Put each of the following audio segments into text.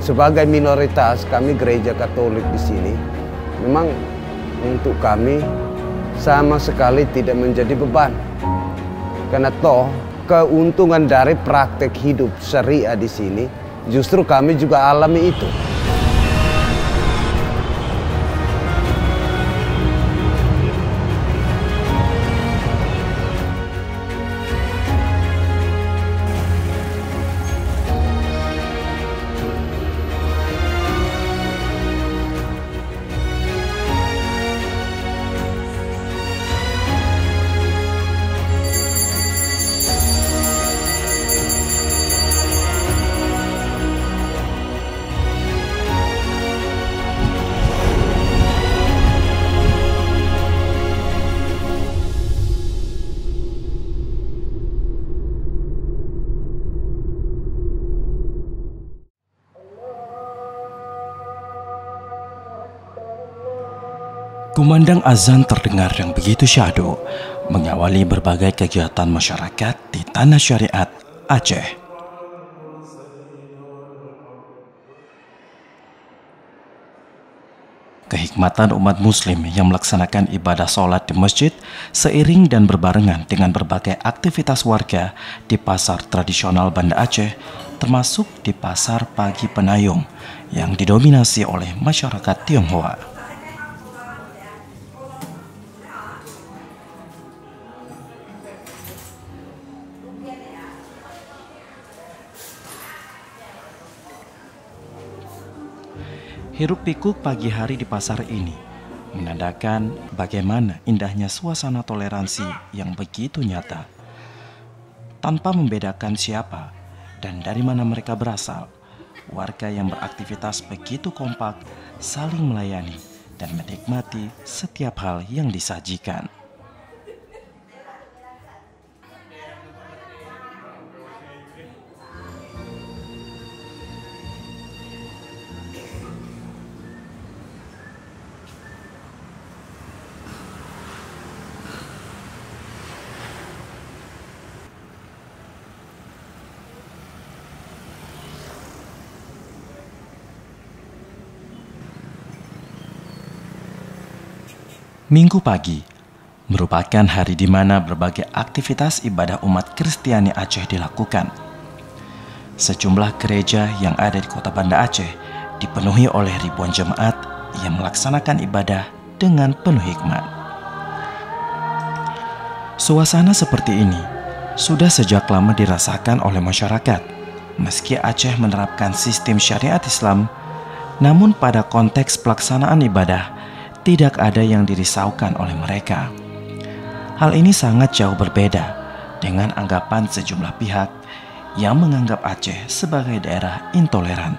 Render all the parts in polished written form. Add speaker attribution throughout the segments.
Speaker 1: Sebagai minoritas, kami gereja Katolik di sini, memang untuk kami sama sekali tidak menjadi beban. Karena toh keuntungan dari praktek hidup syariah di sini, justru kami juga alami itu.
Speaker 2: Kumandang azan terdengar yang begitu syahdu, mengawali berbagai kegiatan masyarakat di tanah syariat Aceh. Kehikmatan umat muslim yang melaksanakan ibadah sholat di masjid seiring dan berbarengan dengan berbagai aktivitas warga di pasar tradisional Banda Aceh, termasuk di pasar pagi Penayung yang didominasi oleh masyarakat Tionghoa. Hiruk pikuk pagi hari di pasar ini menandakan bagaimana indahnya suasana toleransi yang begitu nyata. Tanpa membedakan siapa dan dari mana mereka berasal, warga yang beraktivitas begitu kompak saling melayani dan menikmati setiap hal yang disajikan. Minggu pagi merupakan hari di mana berbagai aktivitas ibadah umat Kristiani Aceh dilakukan. Sejumlah gereja yang ada di kota Banda Aceh dipenuhi oleh ribuan jemaat yang melaksanakan ibadah dengan penuh hikmat. Suasana seperti ini sudah sejak lama dirasakan oleh masyarakat. Meski Aceh menerapkan sistem syariat Islam, namun pada konteks pelaksanaan ibadah tidak ada yang dirisaukan oleh mereka. Hal ini sangat jauh berbeda dengan anggapan sejumlah pihak yang menganggap Aceh sebagai daerah intoleran.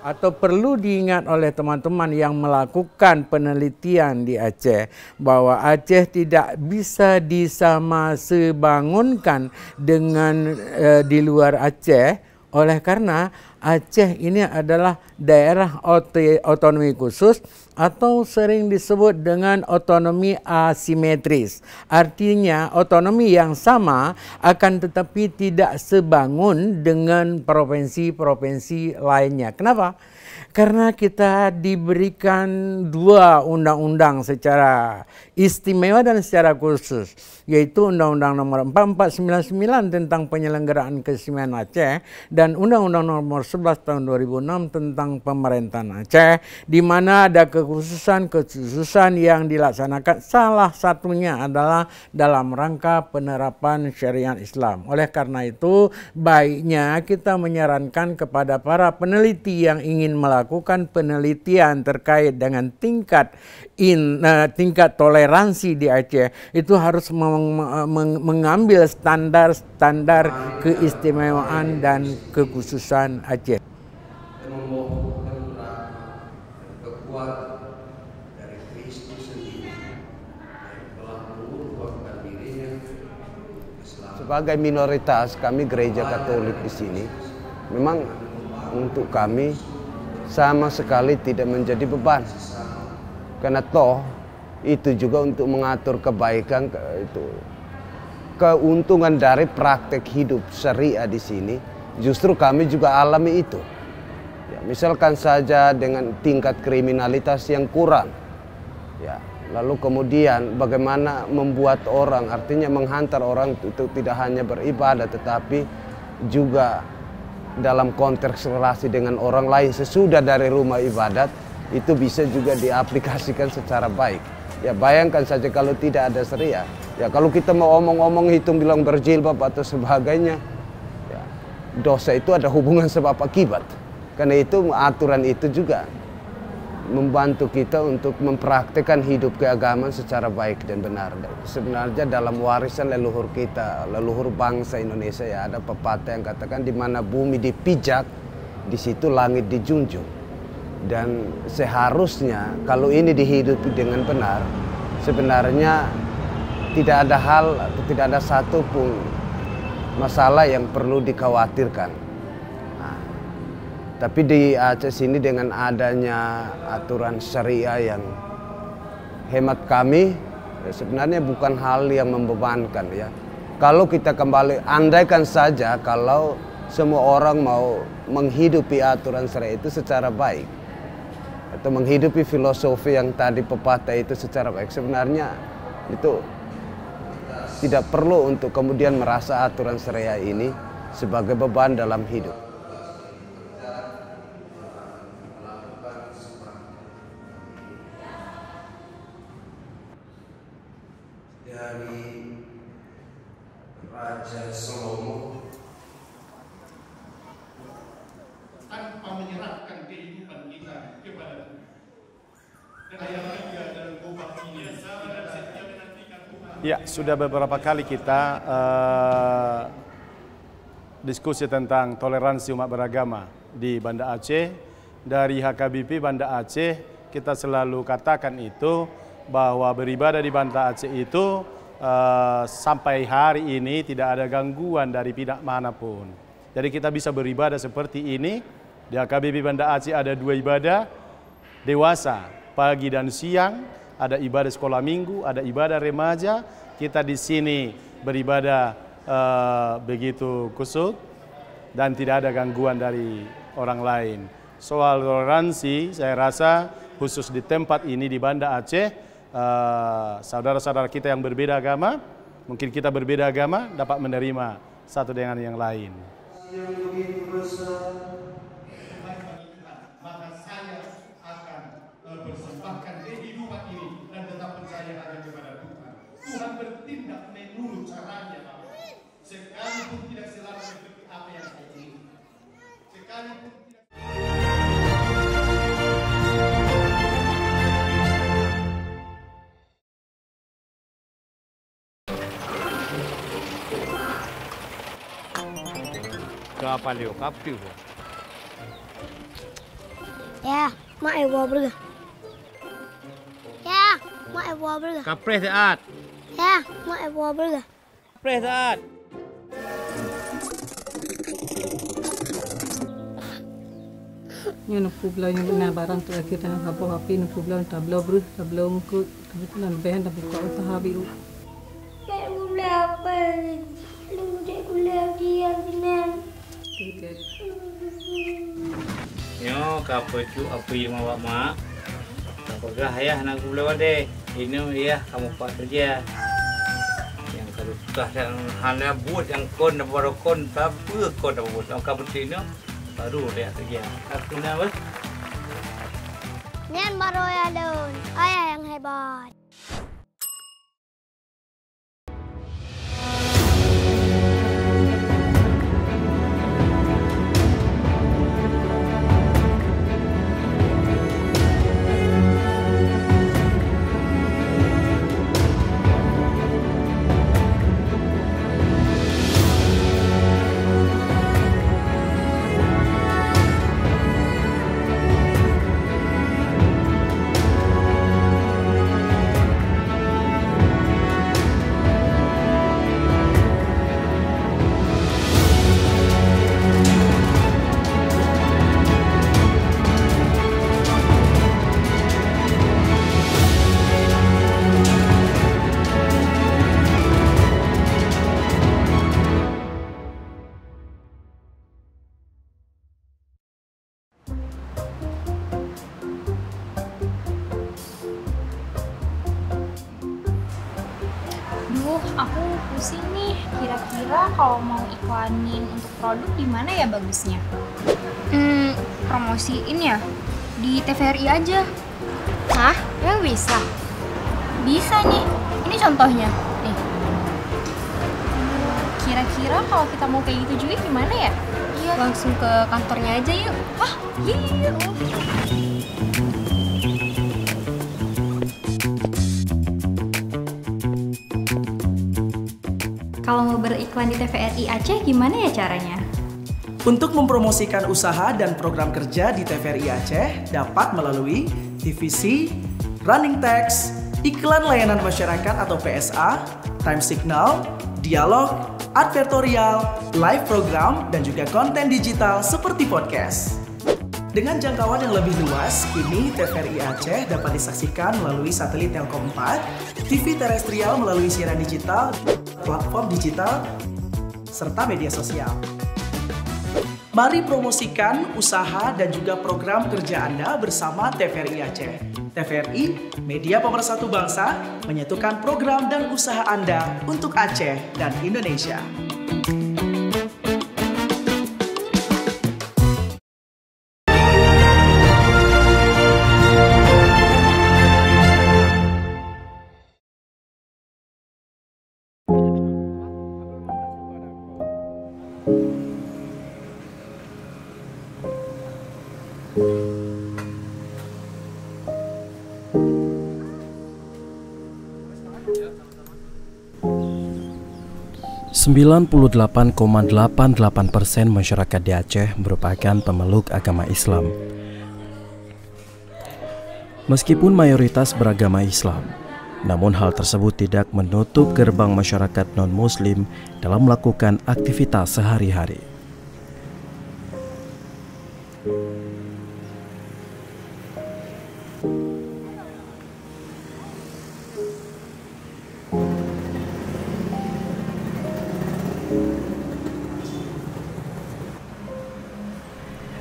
Speaker 3: Atau perlu diingat oleh teman-teman yang melakukan penelitian di Aceh bahwa Aceh tidak bisa disamasebangunkan dengan di luar Aceh, oleh karena Aceh ini adalah daerah otonomi khusus atau sering disebut dengan otonomi asimetris. Artinya otonomi yang sama akan tetapi tidak sebangun dengan provinsi-provinsi lainnya. Kenapa? Karena kita diberikan dua undang-undang secara istimewa dan secara khusus, yaitu Undang-Undang Nomor 4499 tentang penyelenggaraan keistimewaan Aceh dan Undang-Undang Nomor 11 Tahun 2006 tentang pemerintahan Aceh, di mana ada kekhususan yang dilaksanakan, salah satunya adalah dalam rangka penerapan syariat Islam. Oleh karena itu, baiknya kita menyarankan kepada para peneliti yang ingin melakukan penelitian terkait dengan tingkat toleransi di Aceh, itu harus mengambil standar keistimewaan dan kekhususan Aceh.
Speaker 1: sebagai minoritas kami gereja Katolik di sini, memang untuk kami sama sekali tidak menjadi beban. Karena toh itu juga untuk mengatur kebaikan, itu keuntungan dari praktek hidup syariah di sini. Justru kami juga alami itu. Ya, misalkan saja dengan tingkat kriminalitas yang kurang, ya, lalu kemudian bagaimana membuat orang, artinya menghantar orang itu tidak hanya beribadah, tetapi juga dalam konteks relasi dengan orang lain sesudah dari rumah ibadat, itu bisa juga diaplikasikan secara baik. Ya, bayangkan saja kalau tidak ada syariah. Ya, kalau kita mau omong-omong hitung bilang berjilbab atau sebagainya, ya, dosa itu ada hubungan sebab akibat. Karena itu aturan itu juga membantu kita untuk mempraktikkan hidup keagamaan secara baik dan benar. Sebenarnya dalam warisan leluhur kita, leluhur bangsa Indonesia, ya, ada pepatah yang katakan di mana bumi dipijak, di situ langit dijunjung. Dan seharusnya kalau ini dihidupi dengan benar, sebenarnya tidak ada hal atau tidak ada satupun masalah yang perlu dikhawatirkan. Tapi di Aceh sini dengan adanya aturan syariah yang hemat kami, ya sebenarnya bukan hal yang membebankan, ya. Kalau kita kembali, andaikan saja kalau semua orang mau menghidupi aturan syariah itu secara baik, atau menghidupi filosofi yang tadi pepatah itu secara baik, sebenarnya itu tidak perlu untuk kemudian merasa aturan syariah ini sebagai beban dalam hidup. Dari Raja Salomo
Speaker 4: tanpa menyerahkan kehidupan kita kepada Tuhan. Dan ayat 3 dalam khotbah ini, ya, sudah beberapa kali kita diskusi tentang toleransi umat beragama di Banda Aceh. Dari HKBP Banda Aceh kita selalu katakan itu, bahwa beribadah di Banda Aceh itu sampai hari ini tidak ada gangguan dari pihak manapun. Jadi kita bisa beribadah seperti ini. Di HKBP Banda Aceh ada 2 ibadah dewasa, pagi dan siang. Ada ibadah sekolah minggu, ada ibadah remaja. Kita di sini beribadah begitu kusuk dan tidak ada gangguan dari orang lain. Soal toleransi, saya rasa khusus di tempat ini di Banda Aceh, saudara-saudara kita yang berbeda agama, mungkin kita berbeda agama, dapat menerima satu dengan yang lain. Maka saya akan persembahkan kehidupan ini dan tetap percaya hanya kepada Tuhan. Tuhan bertindak menurut caranya, Bapak. Sekalipun tidak selalu seperti apa yang saya inginkan. Sekalipun apa leo kaptiu
Speaker 5: ya mak ewa berga ya mak ewa berga
Speaker 4: kapres saat
Speaker 5: ya mak ewa berga
Speaker 4: kapres saat
Speaker 6: Ni nak publa yang benar barang tu kita nak apa api nak publa tablo bru tablo mukut tapi tu nak behen tapi kau tak habis.
Speaker 5: Kayak publa apa? Lu cek kuliah dia benar.
Speaker 7: Yo kapecu api mawak mak. Apakah ayah nak gula wade? Ini ya kamu pak saja. Yang kalau sudah dan hanya buat yang kon dan baru kon tapi kon dan buat angka betina baru dia saja. Aku nama.
Speaker 5: Nian baru ya don. Ayah yang hebat.
Speaker 8: aku pusing nih. Kira-kira kalau mau iklanin untuk produk di mana ya bagusnya?
Speaker 9: Promosiin ya di TVRI aja.
Speaker 8: Hah?
Speaker 9: Emang bisa?
Speaker 8: Bisa nih. Ini contohnya. Nih. Kira-kira kalau kita mau kayak gitu juga gimana ya?
Speaker 9: Iya. Langsung ke kantornya aja yuk.
Speaker 8: Hah? Yuk. Kalau mau beriklan di TVRI Aceh gimana ya caranya?
Speaker 10: Untuk mempromosikan usaha dan program kerja di TVRI Aceh dapat melalui TVC, running text, iklan layanan masyarakat atau PSA, time signal, dialog, advertorial, live program, dan juga konten digital seperti podcast. Dengan jangkauan yang lebih luas, kini TVRI Aceh dapat disaksikan melalui satelit Telkom 4, TV terestrial melalui siaran digital, platform digital, serta media sosial. Mari promosikan usaha dan juga program kerja Anda bersama TVRI Aceh. TVRI, media pemersatu bangsa, menyatukan program dan usaha Anda untuk Aceh dan Indonesia.
Speaker 2: Sembilan 98,88% masyarakat di Aceh merupakan pemeluk agama Islam. Meskipun mayoritas beragama Islam, namun hal tersebut tidak menutup gerbang masyarakat non-Muslim dalam melakukan aktivitas sehari-hari.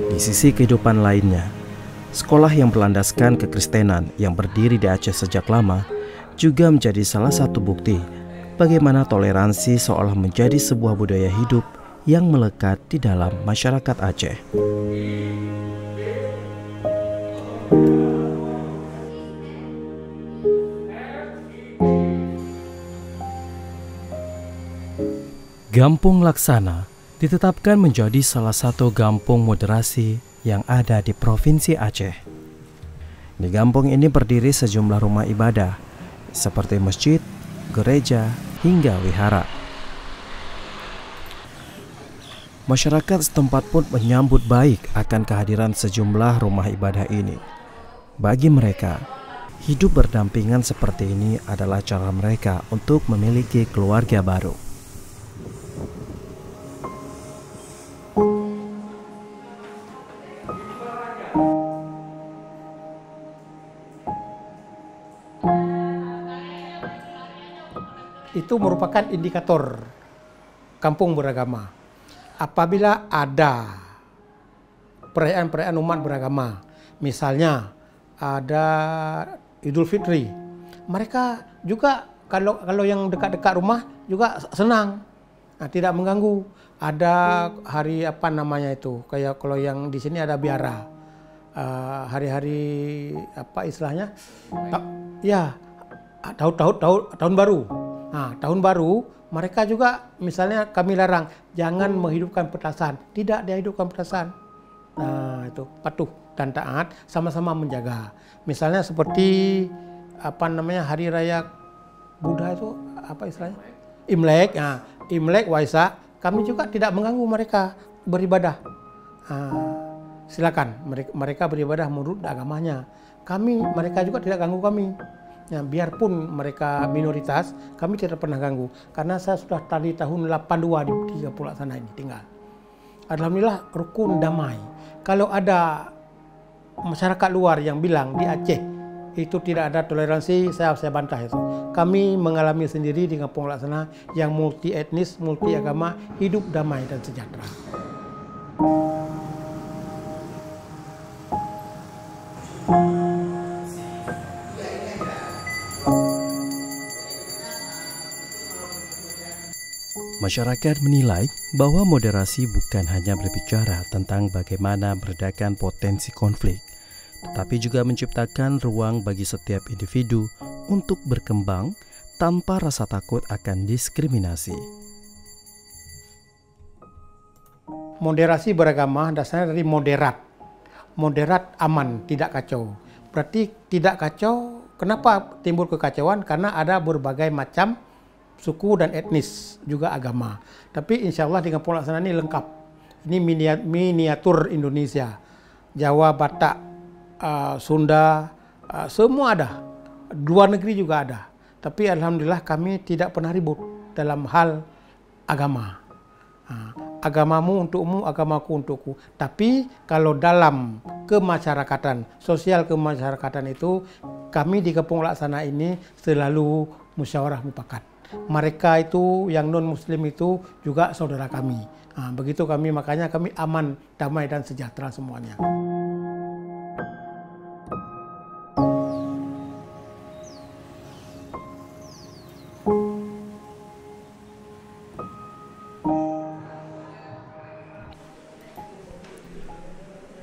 Speaker 2: Di sisi kehidupan lainnya, sekolah yang berlandaskan kekristenan yang berdiri di Aceh sejak lama juga menjadi salah satu bukti bagaimana toleransi seolah menjadi sebuah budaya hidup yang melekat di dalam masyarakat Aceh. Gampung Laksana ditetapkan menjadi salah satu gampung moderasi yang ada di Provinsi Aceh. Di kampung ini berdiri sejumlah rumah ibadah seperti masjid, gereja, hingga wihara. Masyarakat setempat pun menyambut baik akan kehadiran sejumlah rumah ibadah ini. Bagi mereka, hidup berdampingan seperti ini adalah cara mereka untuk memiliki keluarga baru.
Speaker 11: Itu merupakan indikator kampung beragama. Apabila ada perayaan-perayaan umat beragama, misalnya ada Idul Fitri, mereka juga kalau yang dekat-dekat rumah juga senang, tidak mengganggu. Ada hari apa namanya itu, kayak kalau yang di sini ada biara, hari-hari apa istilahnya, ya tahun baru. Nah, tahun baru mereka juga misalnya kami larang jangan menghidupkan petasan, tidak dihidupkan petasan. Nah, itu patuh dan taat, sama-sama menjaga. Misalnya seperti apa namanya hari raya Buddha itu apa istilahnya? Imlek. Nah, Imlek, Waisak, kami juga tidak mengganggu mereka beribadah. Silakan mereka beribadah menurut agamanya. Mereka juga tidak ganggu kami. Ya, biarpun mereka minoritas, kami tidak pernah ganggu. Karena saya sudah tadi tahun 82 di Pulau sana ini tinggal. Alhamdulillah rukun damai. Kalau ada masyarakat luar yang bilang di Aceh itu tidak ada toleransi, saya bantah itu. Kami mengalami sendiri di Kampung Laksana yang multi etnis, multi agama, hidup damai dan sejahtera.
Speaker 2: Masyarakat menilai bahwa moderasi bukan hanya berbicara tentang bagaimana meredakan potensi konflik, tetapi juga menciptakan ruang bagi setiap individu untuk berkembang tanpa rasa takut akan diskriminasi.
Speaker 11: Moderasi beragama dasarnya dari moderat. Moderat aman, tidak kacau. Berarti tidak kacau, kenapa timbul kekacauan? Karena ada berbagai macam suku dan etnis, juga agama. Tapi insya Allah dengan pelaksanaan ini lengkap. Ini miniatur Indonesia. Jawa, Batak, Sunda, semua ada. Luar negeri juga ada. Tapi alhamdulillah kami tidak pernah ribut dalam hal agama. Agamamu untukmu, agamaku untukku. Tapi kalau dalam kemasyarakatan, sosial kemasyarakatan itu, kami di Kampung Laksana ini selalu musyawarah mufakat. Mereka itu yang non-muslim itu juga saudara kami. Begitu kami, makanya kami aman, damai dan sejahtera semuanya.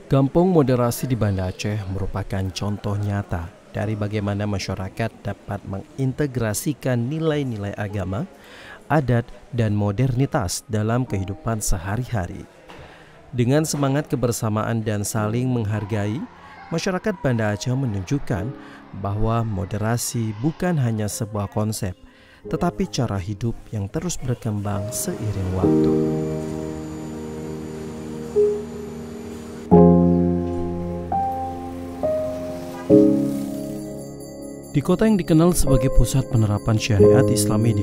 Speaker 2: Kampung Moderasi di Banda Aceh merupakan contoh nyata dari bagaimana masyarakat dapat mengintegrasikan nilai-nilai agama, adat, dan modernitas dalam kehidupan sehari-hari. Dengan semangat kebersamaan dan saling menghargai, masyarakat Banda Aceh menunjukkan bahwa moderasi bukan hanya sebuah konsep, tetapi cara hidup yang terus berkembang seiring waktu. Di kota yang dikenal sebagai pusat penerapan syariat Islam ini,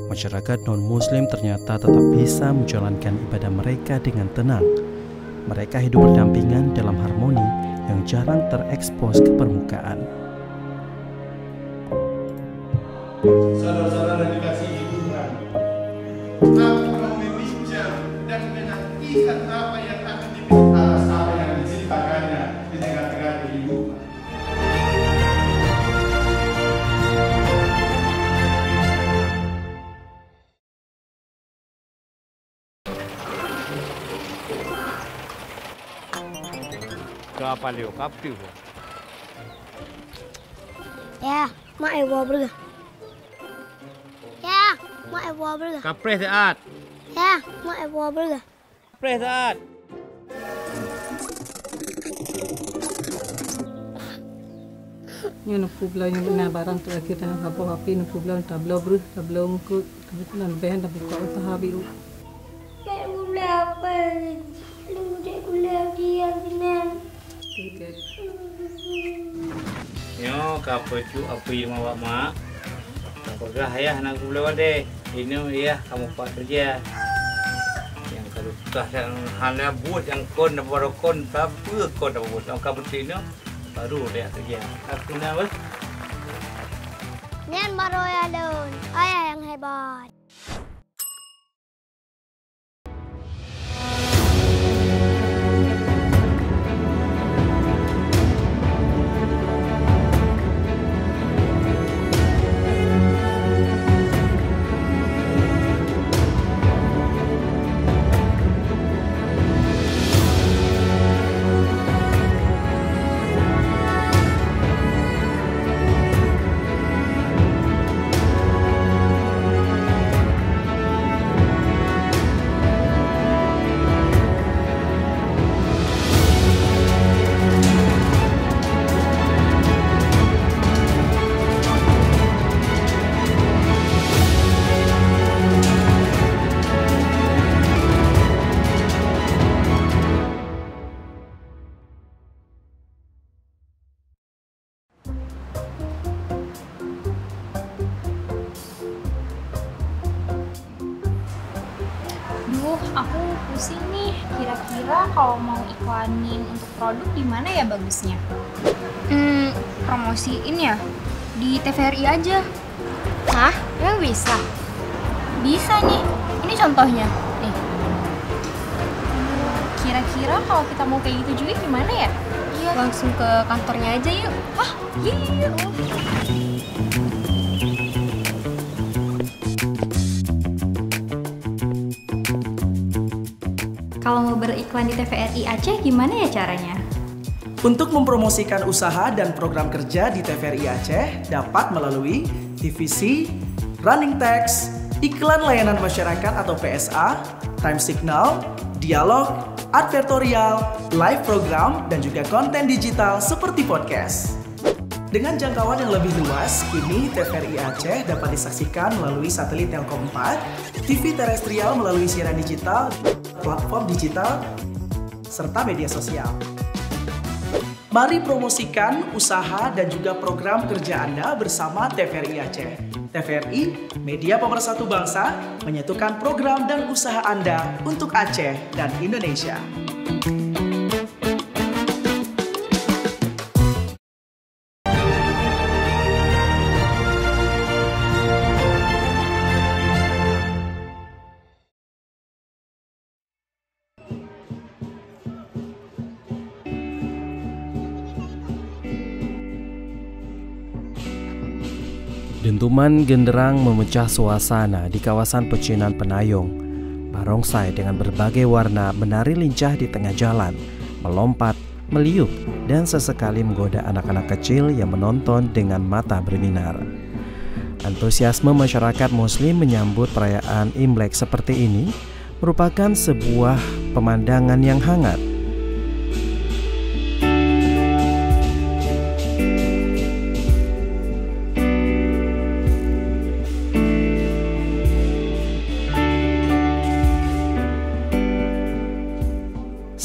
Speaker 2: masyarakat non-muslim ternyata tetap bisa menjalankan ibadah mereka dengan tenang. Mereka hidup berdampingan dalam harmoni yang jarang terekspos ke permukaan.
Speaker 12: Saudara-saudara dikasih Tuhan, aku mau berbincang dan menantikan apa yang akan dibicarakan, apa yang diceritakannya di tengah-tengah kehidupan.
Speaker 7: Apa leo kapi ho?
Speaker 5: Ya, mak ewa berga. Ya, mak ewa berga.
Speaker 7: Kapres saat.
Speaker 5: Ya, mak ewa berga.
Speaker 7: Kapres saat.
Speaker 6: Yang nak pula yang benar barang tu akhirnya apa api nak pula tablo ber, tablo mukut, tapi tu nak behen tapi kau usaha biru.
Speaker 5: Kayak gula apa? Lu dek gula dia kenal.
Speaker 7: Yo kapecu api rumah mak. Apakah ayah nak gula deh? Ini ya kamu pak kerja. Yang kalau sudah hanya buat yang kon baru kon tapi kon buat yang kapecu baru dia kerja. Aku nak bos.
Speaker 5: Nian baru ya don. Ayah yang hebat.
Speaker 8: Aku pusing nih, kira-kira kalau mau iklanin untuk produk di mana ya bagusnya?
Speaker 9: Promosiin ya di TVRI aja.
Speaker 8: Hah? Emang bisa? Bisa nih, ini contohnya. Nih. Kira-kira kalau kita mau kayak gitu juga gimana ya?
Speaker 9: Iya. Langsung ke kantornya aja yuk.
Speaker 8: Hah? Iya.
Speaker 9: Kalau mau beriklan di TVRI Aceh gimana ya caranya?
Speaker 10: Untuk mempromosikan usaha dan program kerja di TVRI Aceh dapat melalui TVC, running text, iklan layanan masyarakat atau PSA, time signal, dialog, advertorial, live program, dan juga konten digital seperti podcast. Dengan jangkauan yang lebih luas, kini TVRI Aceh dapat disaksikan melalui satelit Telkom 4, TV terestrial melalui siaran digital, platform digital, serta media sosial. Mari promosikan usaha dan juga program kerja Anda bersama TVRI Aceh. TVRI, media pemersatu bangsa, menyatukan program dan usaha Anda untuk Aceh dan Indonesia.
Speaker 2: Dentuman genderang memecah suasana di kawasan pecinan Penayung. Barongsai dengan berbagai warna menari lincah di tengah jalan, melompat, meliuk, dan sesekali menggoda anak-anak kecil yang menonton dengan mata berbinar. Antusiasme masyarakat Muslim menyambut perayaan Imlek seperti ini merupakan sebuah pemandangan yang hangat.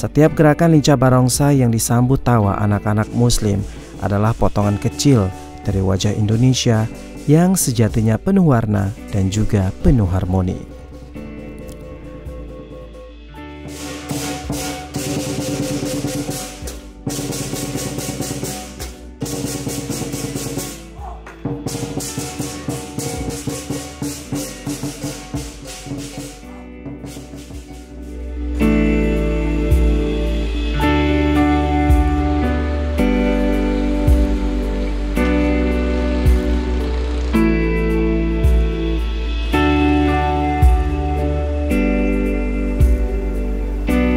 Speaker 2: Setiap gerakan lincah barongsai yang disambut tawa anak-anak Muslim adalah potongan kecil dari wajah Indonesia yang sejatinya penuh warna dan juga penuh harmoni.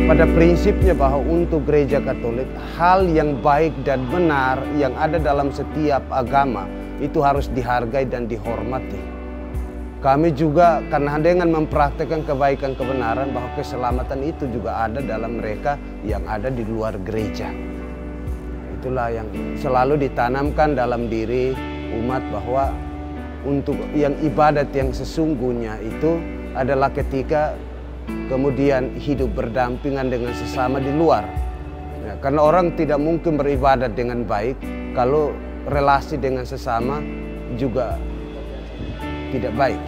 Speaker 1: Pada prinsipnya bahwa untuk gereja Katolik, hal yang baik dan benar yang ada dalam setiap agama itu harus dihargai dan dihormati. Kami juga karena dengan mempraktekkan kebaikan kebenaran bahwa keselamatan itu juga ada dalam mereka yang ada di luar gereja. Itulah yang selalu ditanamkan dalam diri umat bahwa untuk yang ibadat yang sesungguhnya itu adalah ketika kemudian hidup berdampingan dengan sesama di luar. Ya, karena orang tidak mungkin beribadat dengan baik kalau relasi dengan sesama juga tidak baik.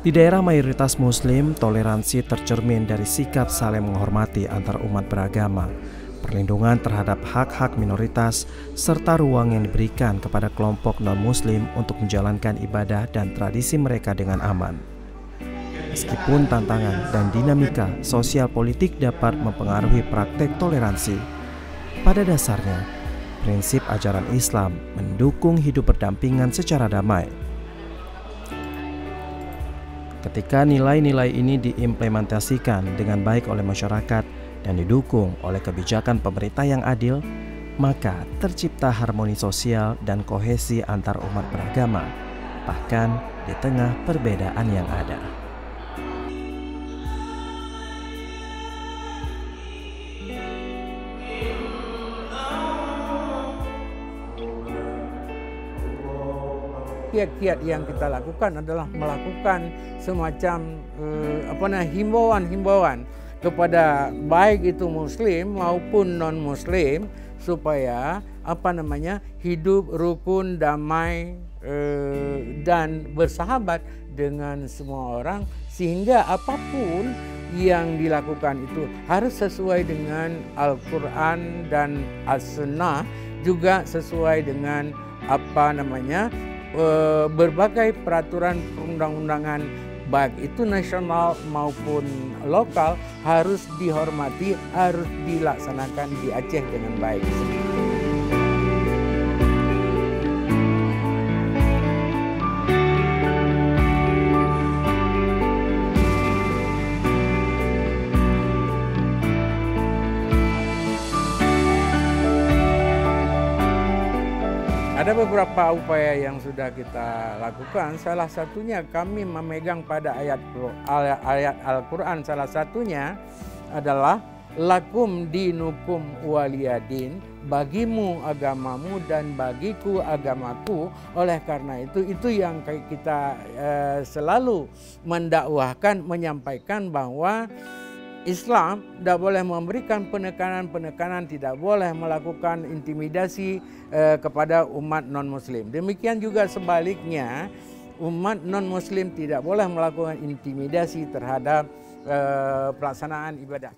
Speaker 2: Di daerah mayoritas Muslim, toleransi tercermin dari sikap saling menghormati antar umat beragama, perlindungan terhadap hak-hak minoritas, serta ruang yang diberikan kepada kelompok non-Muslim untuk menjalankan ibadah dan tradisi mereka dengan aman. Meskipun tantangan dan dinamika sosial politik dapat mempengaruhi praktek toleransi, pada dasarnya, prinsip ajaran Islam mendukung hidup berdampingan secara damai. Ketika nilai-nilai ini diimplementasikan dengan baik oleh masyarakat dan didukung oleh kebijakan pemerintah yang adil, maka tercipta harmoni sosial dan kohesi antar umat beragama, bahkan di tengah perbedaan yang ada.
Speaker 3: Kiat-kiat yang kita lakukan adalah melakukan semacam himbauan-himbauan kepada baik itu Muslim maupun non-Muslim supaya hidup rukun, damai dan bersahabat dengan semua orang, sehingga apapun yang dilakukan itu harus sesuai dengan Al-Quran dan As-Sunnah, juga sesuai dengan berbagai peraturan perundang-undangan baik itu nasional maupun lokal, harus dihormati, harus dilaksanakan di Aceh dengan baik. Ada beberapa upaya yang sudah kita lakukan. Salah satunya kami memegang pada ayat Al-Quran. Salah satunya adalah lakum dinukum waliyadin, bagimu agamamu dan bagiku agamaku. Oleh karena itu yang kita selalu mendakwahkan, menyampaikan bahwa Islam tidak boleh memberikan penekanan-penekanan, tidak boleh melakukan intimidasi kepada umat non-muslim. Demikian juga sebaliknya, umat non-muslim tidak boleh melakukan intimidasi terhadap pelaksanaan ibadah.